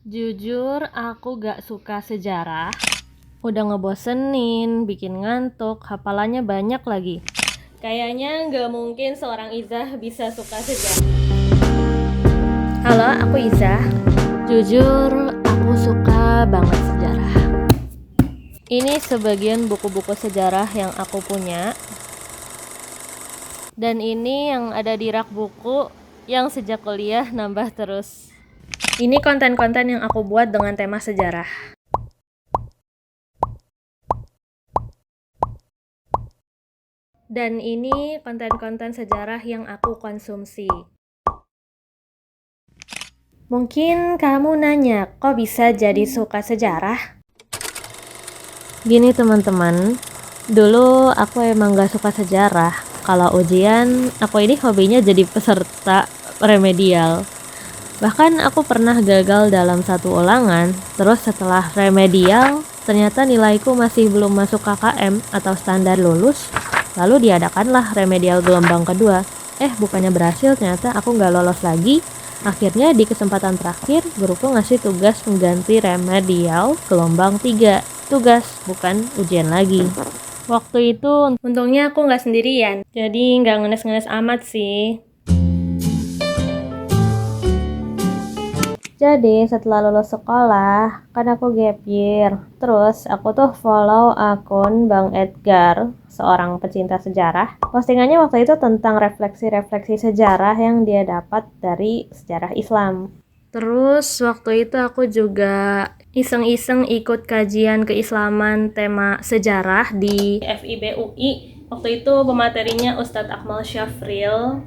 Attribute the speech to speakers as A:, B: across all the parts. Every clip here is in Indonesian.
A: Jujur, aku gak suka sejarah. Udah ngebosenin, bikin ngantuk, hafalannya banyak lagi. Kayaknya gak mungkin seorang Izah bisa suka sejarah. Halo, aku Izah. Jujur, aku suka banget sejarah. Ini sebagian buku-buku sejarah yang aku punya. Dan ini yang ada di rak buku yang sejak kuliah nambah terus. Ini konten-konten yang aku buat dengan tema sejarah. Dan ini konten-konten sejarah yang aku konsumsi. Mungkin kamu nanya, kok bisa jadi suka sejarah? Gini teman-teman, dulu aku emang gak suka sejarah. Kalau ujian, aku ini hobinya jadi peserta remedial. Bahkan aku pernah gagal dalam satu ulangan, terus setelah remedial, ternyata nilaiku masih belum masuk KKM atau standar lulus, lalu diadakanlah remedial gelombang kedua. Bukannya berhasil, ternyata aku nggak lolos lagi. Akhirnya di kesempatan terakhir, guruku ngasih tugas mengganti remedial gelombang 3. Tugas, bukan ujian lagi. Waktu itu, untungnya aku nggak sendirian, jadi nggak ngenes-ngenes amat sih. Jadi setelah lulus sekolah, kan aku gap year. Terus aku tuh follow akun Bang Edgar, seorang pecinta sejarah. Postingannya waktu itu tentang refleksi-refleksi sejarah yang dia dapat dari sejarah Islam. Terus waktu itu aku juga iseng-iseng ikut kajian keislaman tema sejarah di FIB UI. Waktu itu pematerinya Ustadz Akmal Syafril.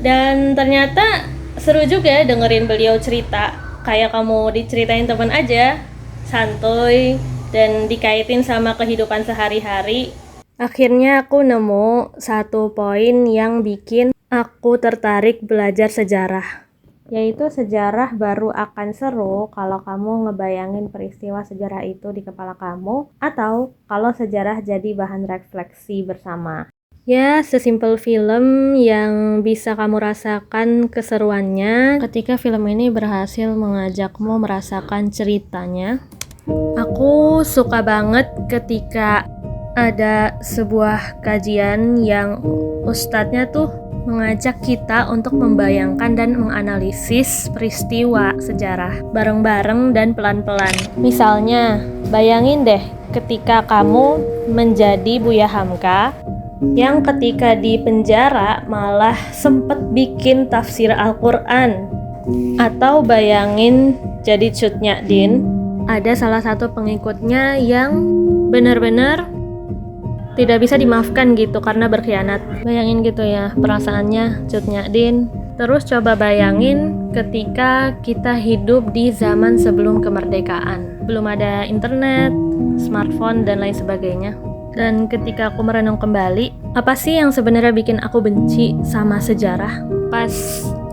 A: Dan ternyata seru juga dengerin beliau cerita, kayak kamu diceritain teman aja, santuy dan dikaitin sama kehidupan sehari-hari. Akhirnya aku nemu satu poin yang bikin aku tertarik belajar sejarah, yaitu sejarah baru akan seru kalau kamu ngebayangin peristiwa sejarah itu di kepala kamu, atau kalau sejarah jadi bahan refleksi bersama. Ya, sesimpel film yang bisa kamu rasakan keseruannya ketika film ini berhasil mengajakmu merasakan ceritanya. Aku suka banget ketika ada sebuah kajian yang ustadznya tuh mengajak kita untuk membayangkan dan menganalisis peristiwa sejarah bareng-bareng dan pelan-pelan. Misalnya, bayangin deh ketika kamu menjadi Buya Hamka yang ketika di penjara malah sempet bikin tafsir Al-Quran. Atau bayangin jadi Cut Nyak-Din, ada salah satu pengikutnya yang benar-benar tidak bisa dimaafkan gitu karena berkhianat. Bayangin gitu ya perasaannya Cut Nyak-Din. Terus coba bayangin ketika kita hidup di zaman sebelum kemerdekaan. Belum ada internet, smartphone, dan lain sebagainya. Dan ketika aku merenung kembali, apa sih yang sebenarnya bikin aku benci sama sejarah pas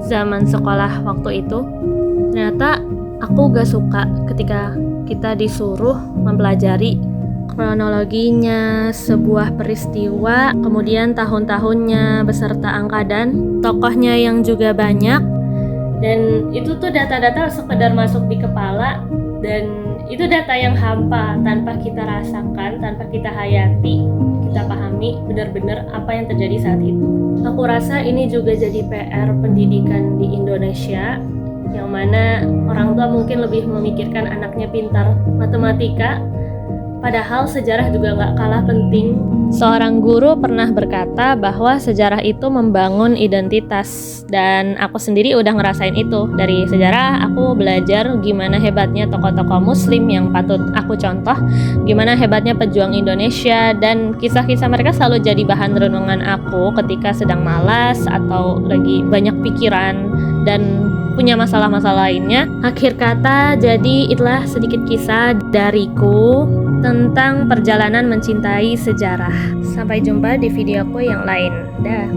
A: zaman sekolah waktu itu? Ternyata aku gak suka ketika kita disuruh mempelajari kronologinya sebuah peristiwa, kemudian tahun-tahunnya beserta angka dan tokohnya yang juga banyak. Dan itu tuh data-data sekedar masuk di kepala, dan itu data yang hampa, tanpa kita rasakan, tanpa kita hayati, kita pahami benar-benar apa yang terjadi saat itu. Aku rasa ini juga jadi PR pendidikan di Indonesia, yang mana orang tua mungkin lebih memikirkan anaknya pintar matematika, padahal sejarah juga gak kalah penting. Seorang guru pernah berkata bahwa sejarah itu membangun identitas, dan aku sendiri udah ngerasain itu. Dari sejarah aku belajar gimana hebatnya tokoh-tokoh muslim yang patut aku contoh, gimana hebatnya pejuang Indonesia, dan kisah-kisah mereka selalu jadi bahan renungan aku ketika sedang malas atau lagi banyak pikiran dan punya masalah-masalah lainnya. Akhir kata, jadi itulah sedikit kisah dariku tentang perjalanan mencintai sejarah. Sampai jumpa di videoku yang lain. Dah.